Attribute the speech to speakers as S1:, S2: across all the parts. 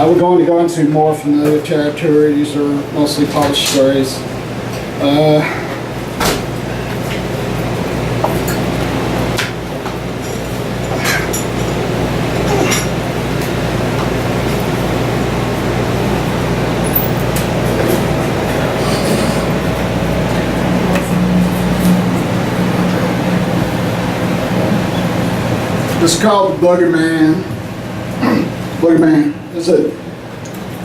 S1: We're going to go into more familiar territory. These are mostly published stories. It's called Boogeyman. Boogeyman.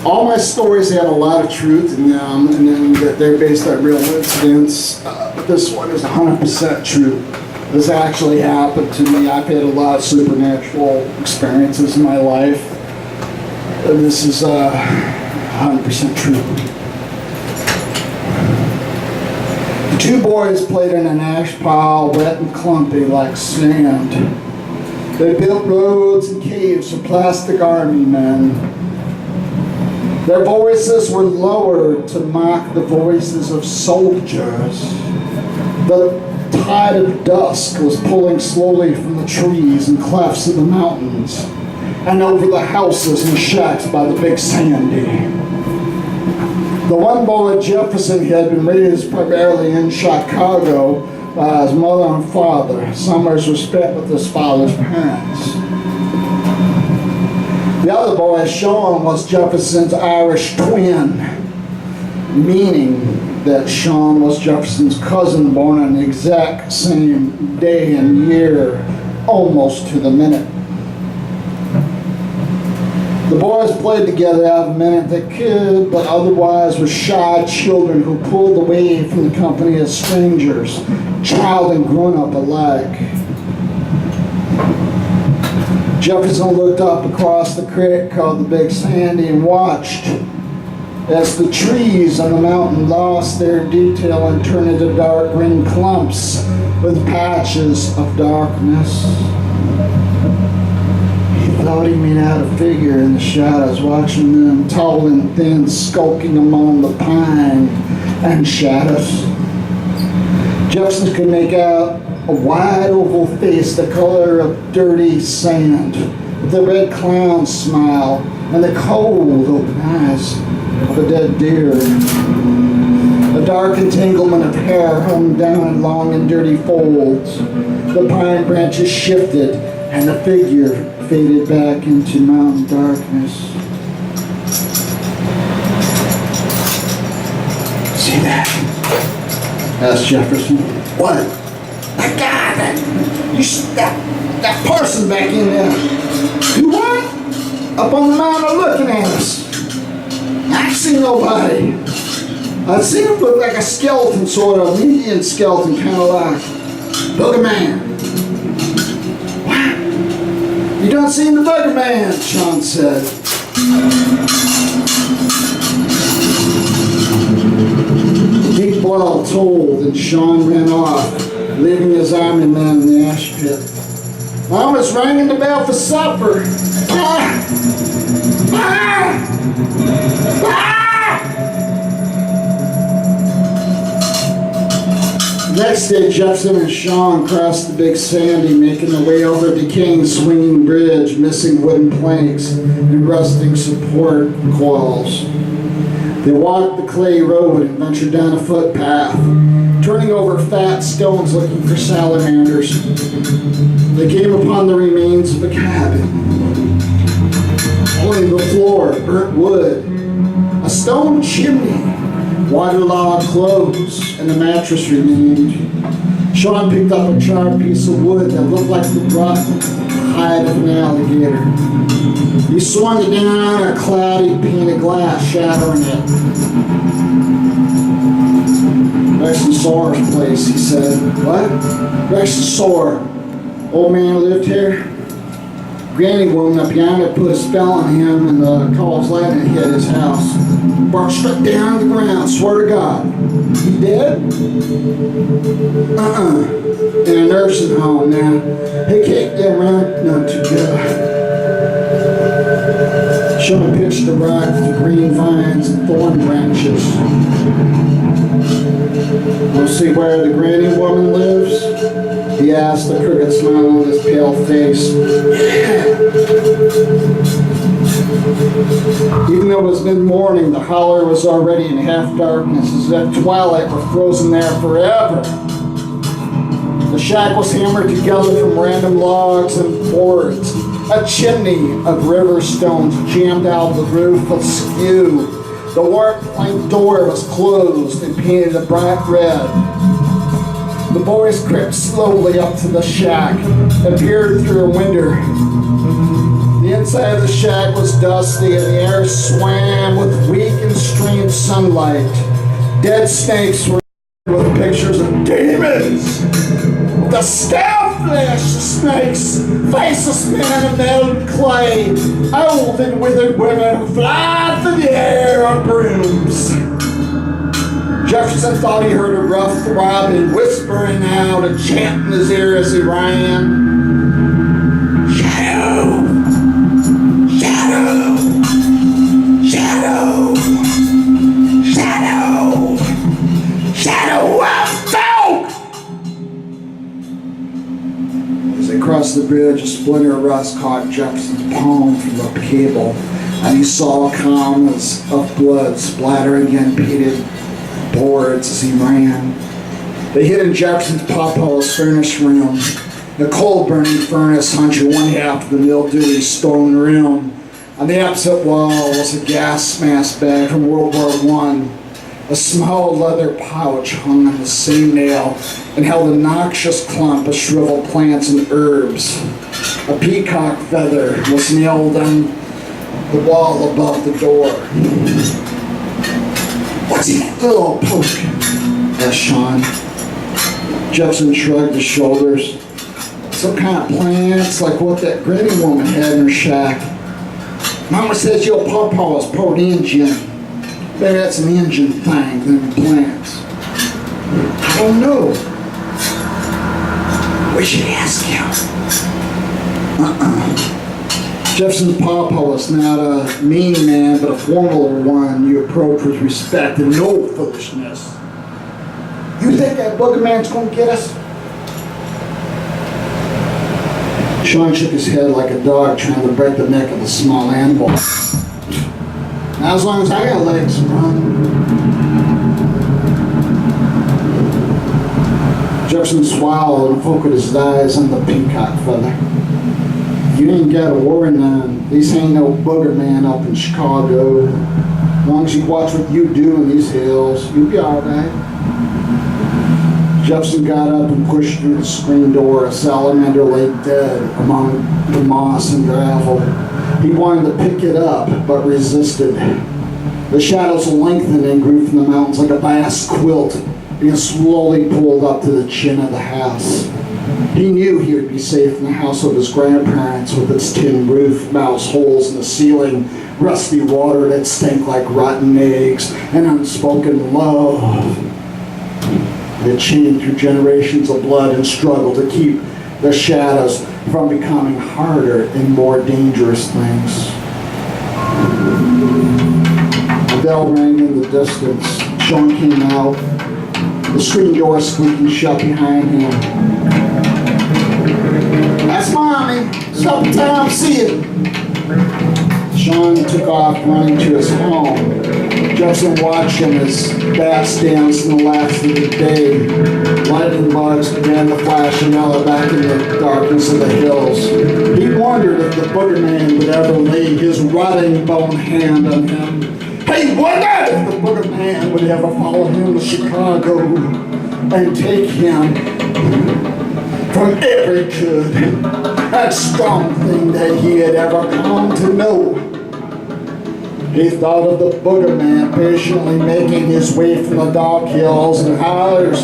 S1: All my stories have a lot of truth in them, and then they're based on real incidents. But this one is 100% true. This actually happened to me. I've had a lot of supernatural experiences in my life. And this is 100% true. The two boys played in an ash pile, wet and clumpy like sand. They built roads and caves for plastic army men. Their voices were lowered to mock the voices of soldiers. The tide of dusk was pulling slowly from the trees and clefts of the mountains and over the houses and shacks by the Big Sandy. The one boy, Jefferson, had been raised primarily in Chicago by his mother and father. Summers were spent with his father's parents. The other boy, Sean, was Jefferson's Irish twin, meaning that Sean was Jefferson's cousin born on the exact same day and year, almost to the minute. The boys played together out of minute they could, but otherwise were shy children who pulled away from the company of strangers, child and grown-up alike. Jefferson looked up across the creek called the Big Sandy and watched as the trees on the mountain lost their detail and turned into dark green clumps with patches of darkness. He thought he made out a figure in the shadows, watching them tall and thin, skulking among the pine and shadows. Jefferson could make out a wide oval face, the color of dirty sand, with a red clown smile and the cold open eyes of a dead deer. A dark entanglement of hair hung down in long and dirty folds. The pine branches shifted and the figure faded back into mountain darkness. See that? Asked Jefferson. What? That guy, that person back in there. You what? Up on the mountain looking at us. I ain't seen nobody. I seen him look like a skeleton, sort of, an Indian skeleton, kind of like. Boogeyman. What? You done seen the Boogeyman, Sean said. Deep blood told, and Sean ran off, leaving his army men in the ash pit. Mama's ringing the bell for supper. Ah! Ah! Ah! Next day, Jefferson and Sean crossed the Big Sandy, making their way over a decaying swinging bridge, missing wooden planks and rusting support coils. They walked the clay road and ventured down a footpath, turning over fat stones looking for salamanders. They came upon the remains of a cabin. Only the floor, burnt wood, a stone chimney, waterlogged clothes, and the mattress remained. Sean picked up a charred piece of wood that looked like the rotten hide of an alligator. He swung it down on a cloudy pane of glass, shattering it. Rex and Soar's place, he said. What? Rex and Soar. Old man lived here. Granny woman up yonder put a spell on him, and the calls lightning hit his house. Bark struck down to the ground, swear to God. He dead? In a nursing home now. He can't get around none too good. Sean pitched the rock through green vines and thorn branches. We'll see where the granny woman lives? He asked, the crooked smile on his pale face. Yeah. Even though it was mid-morning, the holler was already in half-darkness, as if twilight were frozen there forever. The shack was hammered together from random logs and boards. A chimney of river stones jammed out the roof askew. The warped plank door was closed and painted a bright red. The boys crept slowly up to the shack and peered through a window. The inside of the shack was dusty and the air swam with weak and strange sunlight. Dead snakes were with pictures of demons. The star-flesh snakes, faceless men of melted clay, old and withered women who fly through the air on brooms. Jefferson thought he heard a rough throbbing, whispering out and chanting in his ear as he ran. Shadow! Shadow! Shadow! Shadow! Shadow of folk! As they crossed the bridge, a splinter of rust caught Jefferson's palm from the cable, and he saw columns of blood splattering against pitted boards as he ran. They hid in Jefferson's Papa's furnace room. The coal-burning furnace hung to one half of the mildewy stone room. On the opposite wall was a gas mask bag from World War I. A small leather pouch hung on the same nail and held a noxious clump of shriveled plants and herbs. A peacock feather was nailed on the wall above the door. "What's in that little poke?" asked Sean. Jefferson shrugged his shoulders. "Some kind of plants like what that granny woman had in her shack. Mama says your pawpaw was poured Indian. Maybe that's an Indian thing, them plants." "I don't know. We should ask him." Jefferson's pawpaw was not a mean man, but a formal one you approach with respect and no foolishness. "You think that booger man's gonna get us?" Sean shook his head like a dog trying to break the neck of a small animal. "Not as long as I got legs, run." Jefferson swallowed and focused his eyes on the peacock feather. "You ain't got to worry none. These ain't no booger man up in Chicago. As long as you watch what you do in these hills, you'll be all right." Jefferson got up and pushed through the screen door. A salamander lay dead among the moss and gravel. He wanted to pick it up, but resisted. The shadows lengthened and grew from the mountains like a vast quilt, being slowly pulled up to the chin of the house. He knew he would be safe in the house of his grandparents with its tin roof, mouse holes in the ceiling, rusty water that stank like rotten eggs, and unspoken love. It chained through generations of blood and struggle to keep the shadows from becoming harder and more dangerous things. A bell rang in the distance. Sean came out, the screen door squeaking shut behind him. "That's Mommy. Sometime see you." Sean took off running to his home. Jefferson watched him as bats danced in the lapse of the day. Lightning bugs began to flash another back in the darkness of the hills. He wondered if the booger man would ever lay his rotting bone hand on him. He wondered if the booger man would ever follow him to Chicago and take him from every good and strong thing that he had ever come to know. He thought of the booger man patiently making his way from the dark hills and hollers,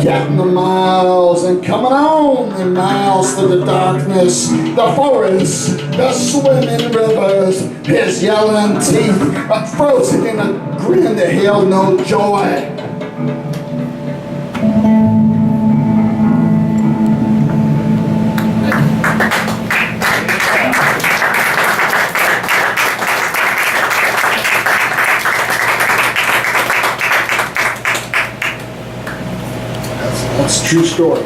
S1: getting the miles and coming on the miles through the darkness, the forests, the swimming rivers, his yelling teeth frozen in a grin that held no joy. That's a true story.